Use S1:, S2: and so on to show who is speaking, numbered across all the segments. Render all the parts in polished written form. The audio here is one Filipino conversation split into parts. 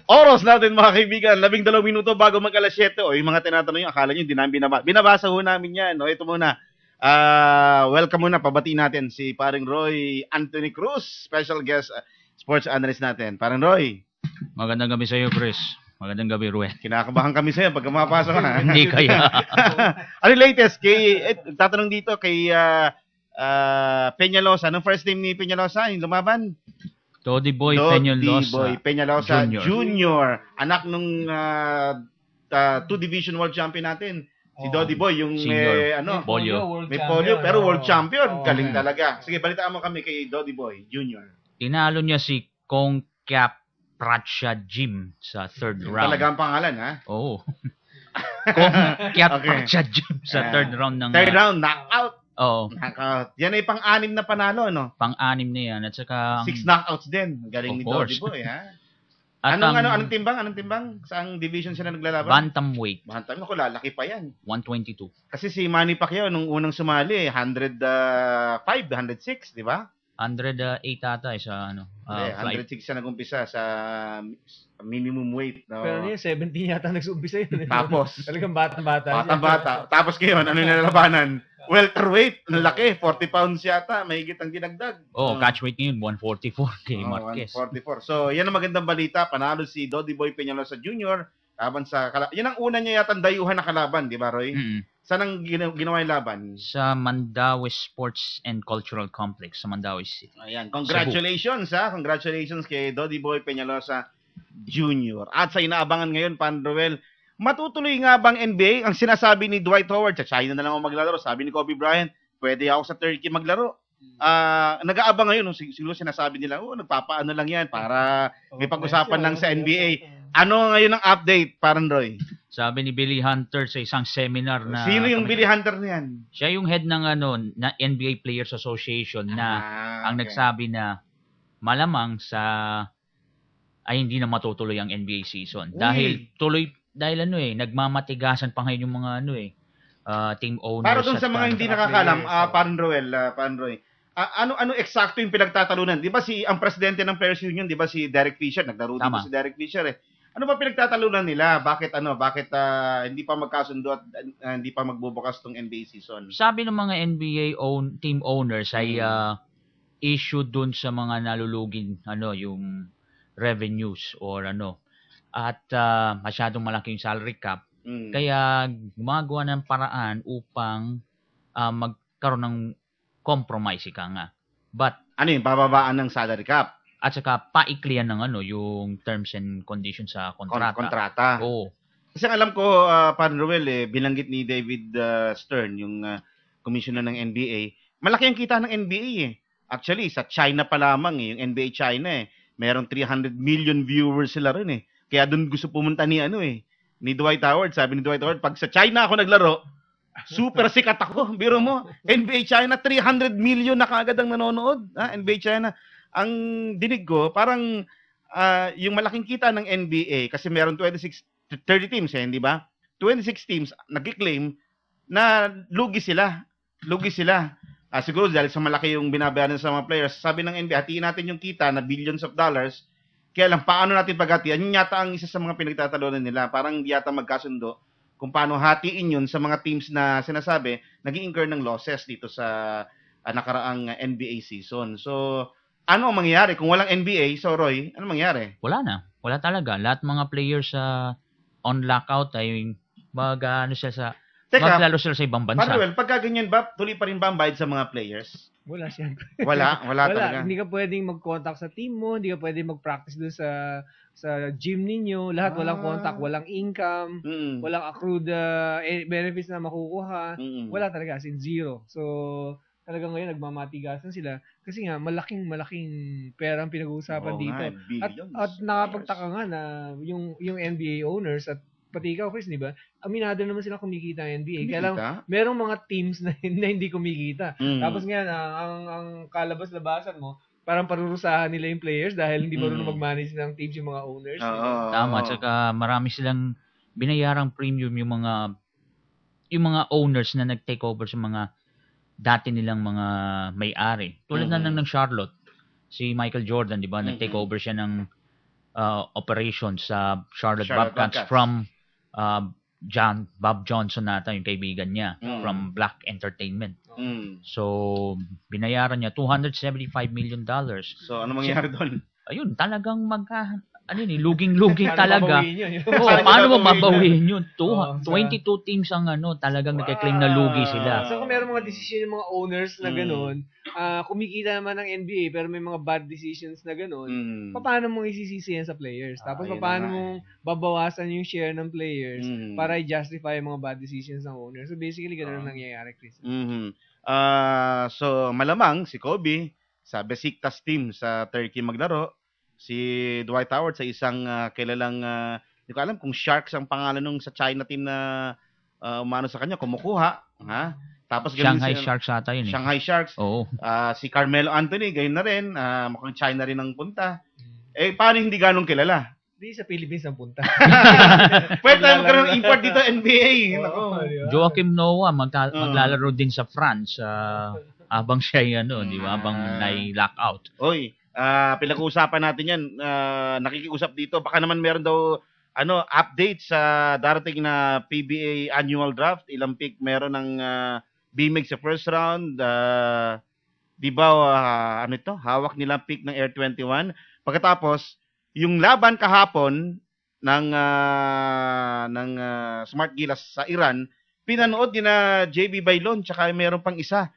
S1: Oras natin mga kaibigan, 12 minuto bago mag-alas 7. O yung mga tinatanong nyo, akala nyo hindi namin binabasa ho namin yan. O ito muna. Welcome muna, pabatiin natin si paring Roy Anthony Cruz, special guest sports analyst natin. Paring Roy.
S2: Magandang gabi sa iyo, Chris. Magandang gabi, Ruel.
S1: Kinakabahan kami sa iyo pag mapasok ka.
S2: Hindi kaya.
S1: Ano latest? Tatanong dito kay Peñalosa. Anong first name ni Peñalosa? Yung lumaban?
S2: Dodi Boy Peñalosa
S1: Jr. Anak nung 2 Division World Champion natin. Si Dodi Boy, yung
S2: polio.
S1: May polio, pero world champion. Galing talaga. Sige, balitaan mo kami kay Dodi Boy Jr.
S2: Tinalo niya si Kongkap Pracha Jim sa third round.
S1: Talaga ang pangalan, ha?
S2: Oo. Kongkap Pracha Jim sa third round ng...
S1: Third round, knockout.
S2: Oo.
S1: Knockout. Yan ay pang-anim na panalo, no?
S2: Pang-anim na yan. At saka...
S1: 6 knockouts din. Galing ni Dodi Boy, ha? Anong timbang? Saang division sila naglalaban?
S2: Bantamweight.
S1: Bantam, ako lalaki pa yan.
S2: 122.
S1: Kasi si Manny Pacquiao nung unang sumali, 105, 106, di ba?
S2: 108 ata sa ano.
S1: 106 siya nag-umpisa sa minimum weight. No?
S3: Pero niya, 17 yata nag-umpisa yun.
S1: Tapos,
S3: talagang bata-bata.
S1: Bata-bata. Tapos ngayon, ano yung nalalabanan? Welterweight, ang laki, 40 pounds yata, mahigit ang dinagdag.
S2: Catchweight ngayon, 144 kay Marquez.
S1: 144. So, yan ang magandang balita. Panalo si Dodi Boy Peñalosa Jr. laban sa yan ang una niya yata dayuhan na kalaban, di ba, Roy?
S2: Mm-hmm.
S1: Saan ang ginawa yung laban?
S2: Sa Mandaue Sports and Cultural Complex sa Mandaue City.
S1: Ayan, congratulations ha. Congratulations kay Dodi Boy Peñalosa Jr. At sa inaabangan ngayon, Pandroel, matutuloy nga bang NBA? Ang sinasabi ni Dwight Howard, sa China na lang ako maglaro. Sabi ni Kobe Bryant, pwede ako sa Turkey maglaro. Nag-aabang ngayon, siguro sinasabi nila, nagpapaano lang yan para may pag-usapan lang sa NBA. Ano ngayon ang update, Parang Roy?
S2: Sabi ni Billy Hunter sa isang seminar na...
S1: Sino yung Billy Hunter na yan?
S2: Siya yung head ng na NBA Players Association na ang nagsabi na malamang ay hindi na matutuloy ang NBA season. Dahil nagmamatigasan pa ngayon yung mga team owners.
S1: Para dun sa mga hindi nakakalam, Parang Roy, ano eksakto yung pinagtatalunan? 'Di ba ang presidente ng Players Union, 'di ba si Derek Fisher, naglaro dito si Derek Fisher eh. Ano ba pinagtatalunan nila? Bakit hindi pa magkasundo at hindi pa magbubukas tong NBA season?
S2: Sabi ng mga NBA team owners ay issue dun sa mga nalulugin yung revenues or at masyadong malaki yung salary cap. Kaya gumagawa ng paraan upang magkaroon ng compromise nga. But
S1: ano yung bababaan ng salary cap?
S2: At saka paiklian ng yung terms and conditions sa kontrata. Oo.
S1: Kasi alam ko, Panruel, binanggit ni David Stern, yung commissioner ng NBA, malaki ang kita ng NBA eh. Actually, sa China pa lamang yung NBA China merong 300 million viewers sila rin eh. Kaya doon gusto pumunta ni Dwight Howard. Sabi ni Dwight Howard, pag sa China ako naglaro, super sikat ako. Biro mo, NBA China, 300 million na kaagad ang nanonood. NBA China. Ang dinig ko, parang yung malaking kita ng NBA, kasi meron 30 teams hindi ba? 26 teams, nag-claim na lugi sila. Siguro dahil sa malaki yung binabayaran sa mga players. Sabi ng NBA, hatiin natin yung kita na billions of dollars. Kaya lang, paano natin paghatian? Yun yata ang isa sa mga pinagtatalunan nila. Parang yata magkasundo kung paano hatiin yun sa mga teams na sinasabi nag-i-incur ng losses dito sa nakaraang NBA season. So, ano ang mangyayari? Kung walang NBA, so Roy, ano mangyayari?
S2: Wala na. Wala talaga. Lahat mga players on lockout ay maglalo sila sa ibang bansa.
S1: Manuel, pagka ganyan ba, tuloy pa rin ba ang bayad sa mga players?
S3: Wala siyempre.
S1: Wala talaga.
S3: Hindi ka pwedeng mag-contact sa team mo, hindi ka pwedeng mag-practice doon sa gym ninyo. Lahat walang contact, walang income, walang accrued benefits na makukuha. Wala talaga, as in zero. So, talagang ngayon nagmamatigasan sila kasi nga malaking pera ang pinag-uusapan dito. At nakapagtaka nga na yung NBA owners at pati ikaw, Chris, di ba? Aminado naman sila kumikita ng NBA. Kaya lang, merong mga teams na hindi kumikita. Tapos nga, ang kalabas-labasan mo, parang parurusahan nila yung players dahil hindi marunong mag-manage ng teams yung mga owners.
S2: Tama. Tsaka marami silang binayarang premium yung mga owners na nag-take over sa mga dati nilang mga may-ari. Tulad na ng Charlotte, si Michael Jordan, di ba? Nag-take over siya ng operations sa Charlotte
S1: Bobcats.
S2: from Bob Johnson nata, yung kaibigan niya, from Black Entertainment. So, binayaran niya $275 million.
S1: So, ano mangyari doon?
S2: Ayun, talagang luging-luging talaga. Paano mo babawihin yun? 22 teams ang talagang nagka-claim na lugi sila.
S3: So kung meron mga decision ng mga owners na gano'n, kumikita naman ng NBA pero may mga bad decisions na gano'n, paano mo isisisi yan sa players? Tapos paano mo babawasan yung share ng players para i-justify yung mga bad decisions ng owners? So basically, gano'n ang nangyayari, Chris.
S1: So malamang si Kobe sa Besiktas team sa Turkey maglaro, si Dwight Howard sa isang kilalang, hindi ko alam kung Sharks ang pangalan nung sa China team na umano sa kanya, kumukuha. Ha? Tapos
S2: Shanghai Sharks ata yun.
S1: Shanghai Sharks.
S2: Oo.
S1: Si Carmelo Anthony, gayon na rin. Mukhang China rin ang punta. Paano hindi ganong kilala?
S3: Hindi sa Philippines ang punta.
S1: Pwede tayo magkaroon ng import dito NBA.
S2: Joakim Noah maglalaro din sa France habang siya di ba? Habang nai-lockout.
S1: Oy, pinag-uusapan natin yan. Nakikiusap dito. Baka naman meron daw update sa darating na PBA annual draft. Ilang pick meron ng BMIG sa first round. Di ba, hawak nila pick ng Air 21. Pagkatapos, yung laban kahapon ng Smart Gilas sa Iran, pinanood din na JB Bailon, tsaka meron pang isa.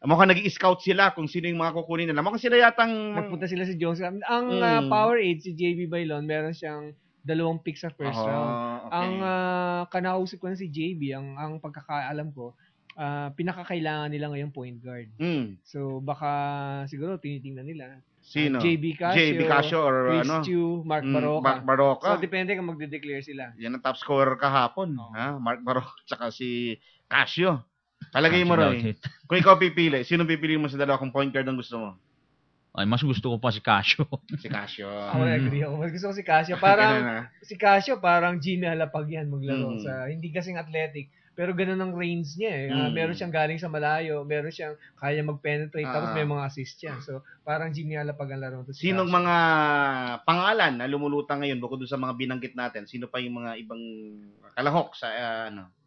S1: Mukhang nag-i-scout sila kung sino yung mga kukunin nila. Mukhang sila yatang...
S3: Nagpunta sila si Jones. Ang Power 8, si JB Bailon, meron siyang 2 picks sa first round.
S1: Okay.
S3: Ang kanausap ko na si JB, ang pagkakaalam ko, pinakakailangan nila ngayong point guard. So, baka siguro tinitingnan nila.
S1: Sino?
S3: JB Casio or Chris Chu, Mark Baroka. So, depende kung magde-declare sila.
S1: Yan ang top scorer kahapon. Mark Baroka tsaka si Casio. Palagay mo, Roy. Kung ikaw pipili, sino pipili mo sa dalawang point guard ang gusto mo?
S2: Ay, mas gusto ko pa si Casio.
S1: Si Casio.
S3: Ako agree ako. Mas gusto ko si Casio. Si Casio parang Jimmy Halapag yan maglaro. Hindi kasing athletic. Pero ganun ang range niya meron siyang galing sa malayo. Meron siyang kaya mag-penetrate. Tapos may mga assist siya. So, parang Jimmy Halapag ang laro. Si
S1: Sinong mga pangalan na lumulutang ngayon bukod doon sa mga binanggit natin? Sino pa yung mga ibang kalahok sa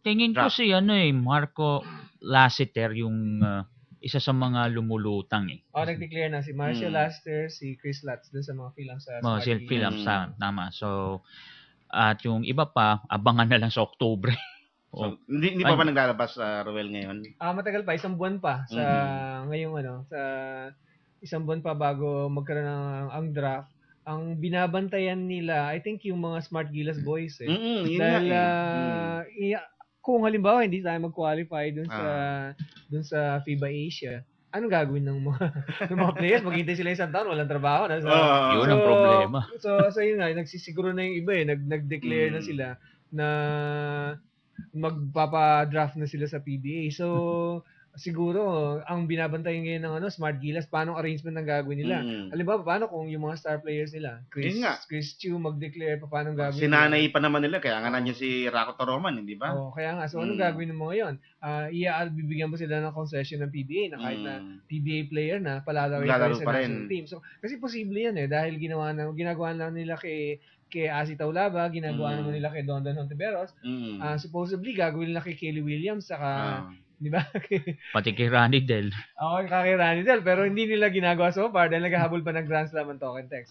S2: Tingin ko si Marco Lassiter yung isa sa mga lumulutang
S3: nag-declare na si Marshall Lassiter, si Chris Lutz dun sa mga films sa
S2: films tama. So, at yung iba pa, abangan na lang sa Oktubre.
S1: So, hindi pa naglalabas Roel ngayon?
S3: Matagal pa, isang buwan pa sa ngayong sa isang buwan pa bago magkaroon ng ang draft. Ang binabantayan nila, I think yung mga Smart Gilas boys dahil kung halimbawa hindi tayo mag-qualify dun sa FIBA Asia, anong gagawin ng mga players? Maghintay sila isang taon, walang trabaho.
S2: Yun ang problema.
S3: So yun nga, nagsisiguro na yung iba nag-declare na sila na magpapa-draft na sila sa PBA. So, siguro, ang binabantayan ngayon ng Smart Gilas, paano arrangement ng gagawin nila? Halimbawa, paano kung yung mga star players nila, Chris Chu mag-declare paano gagawin nila?
S1: Sinanay pa naman nila, kaya nga nandiyan si Rako Toroman, hindi ba?
S3: Kaya nga. So, anong gagawin mo ngayon? Bibigyan mo sila ng concession ng PBA na kahit na PBA player na, palalawin pa rin sa national team. So, kasi posible yan dahil ginagawa na nila kay Asi Taulaba, ginagawa naman nila kay Dondon Hontiveros. Supposedly, gagawin nila kay Kelly Williams, saka, di ba?
S2: Pati kay Ronnie Del.
S3: Kay Ronnie Del, pero hindi nila ginagawa so far dahil naghahabol pa ng Grand Slam ang Token Tech.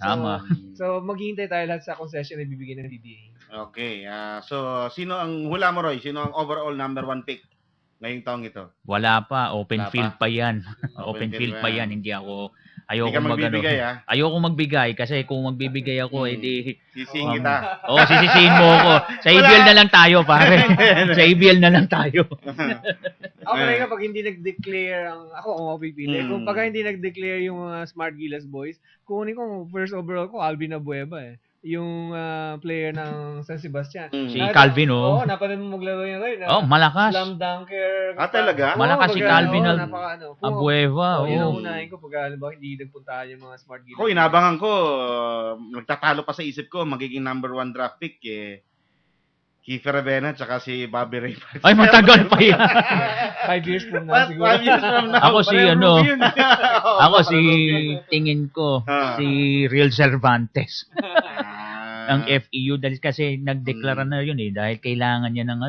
S3: So, maghihintay tayo lahat sa concession na bibigyan ng PBA.
S1: Okay. So, sino ang hula mo, Roy? Sino ang overall number 1 pick ngayong taong ito?
S2: Wala pa. Open field pa yan. Open field pa yan. Hindi ako... Ayoko
S1: magbibigay,
S2: Ayoko magbigay kasi kung magbibigay ako edi
S1: sisihin kita.
S2: Sisisihin mo ako. Sa ABL na lang tayo, pare. Sa ABL na lang tayo.
S3: Okay kapag hindi nag-declare ako kung mapipili. Kung pag hindi nag-declare yung mga Smart Gilas boys, kunin ko first overall ko Alvin Abueva yung player ng San Sebastian.
S2: Si Calvin,
S3: napanood mo maglaro yan rin.
S2: Malakas.
S3: Slam dunker.
S1: Talaga?
S2: Malakas si Calvin Abueva.
S3: Unahin ko pag halimbawa hindi nagpuntahan yung mga Smart Gilas.
S1: Inabangan ko, nagtatalo pa sa isip ko, magiging number 1 draft pick Kiefer Ravena tsaka si Bobby Ray.
S2: Ay, matagal pa yan.
S3: 5 years from now siguro.
S1: 5 years from now.
S2: Ako tingin ko, si Real Cervantes. ng FEU dahil kasi nagdeklara na yun dahil kailangan niya ng